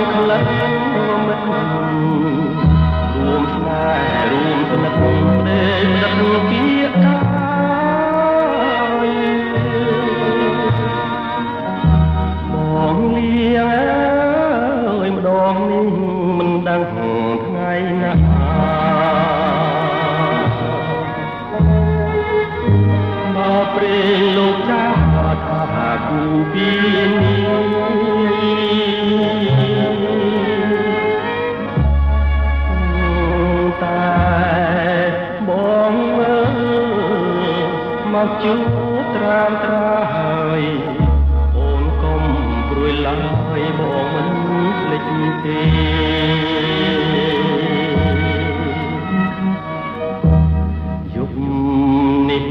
ក្លិនមិត្តរួមស្នេហ៍រួមស្និទ្ធដេកដឹកពាក្យកាយបងលៀងអើយម្ដងនេះមិនដឹងថ្ងៃណាបើព្រេងលោកចាស់ថាគូពីតែបងមើលមកជួបត្រាមត្រាហើយអូនកុំព្រួយឡើយបងមិនភ្លេចទេយប់នេះ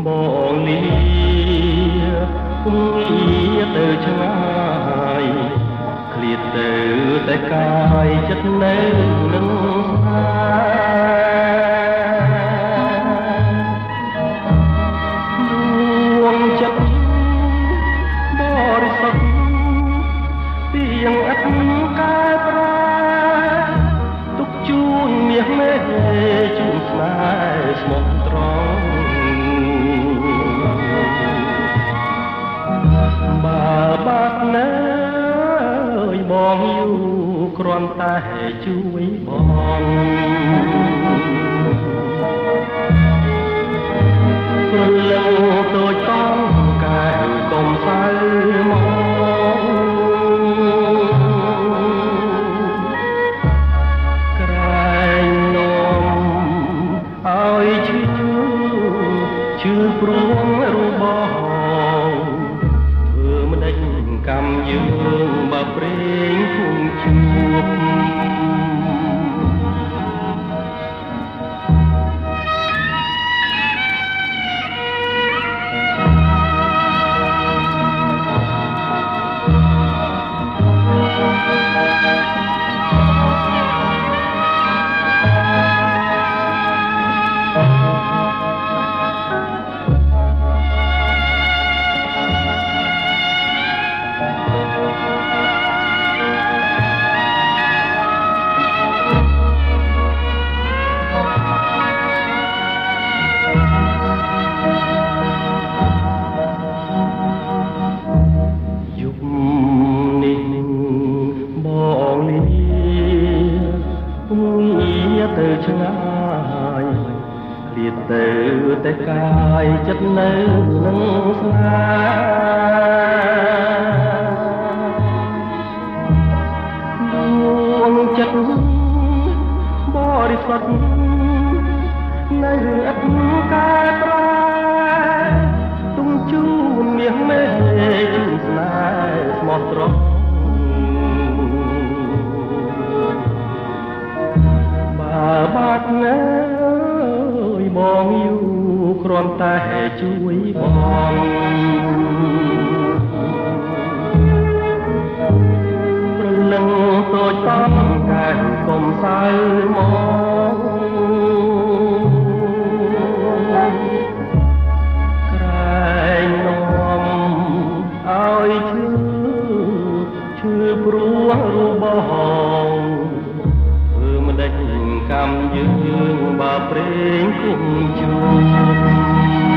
បងលាគំលាទៅឆ្ងាយឃ្លាតទៅតែកាយចិត្តនៅនឹងស្នេហ៍ដួងចិត្តបរិសុទ្ធពីយ៉ាងឥតកែប្រែទុកជូនមាសមេជូនស្នេហ៍ស្មោះត្រង់បើបាត់នៅបងយូរគ្រាន់តែជួយបងព្រលឹងតូចតងកែវកុំសៅមកក្រែងនាំឲ្យឈឺព្រោះរបស់ធ្វើមិនដេញកម្មយើងបើព្រេងភូមិជួបទៅឆ្ងាយឃ្លាតទៅតែកាយចិត្តនៅនឹងស្នេហ៍ដួងចិត្តបរិសុទ្ធនៅឥតកែប្រែទុំជូនមាសមេជូនស្នេហ៍ស្មោះត្រង់បាត់នៅបងយូរគ្រាន់តែជួយបងព្រលឹងតូចតងកែកុំសៅមកក្រែងនាំឲ្យឈឺព្រោះរបស់កម្មយើងបើព្រេងគុំជួប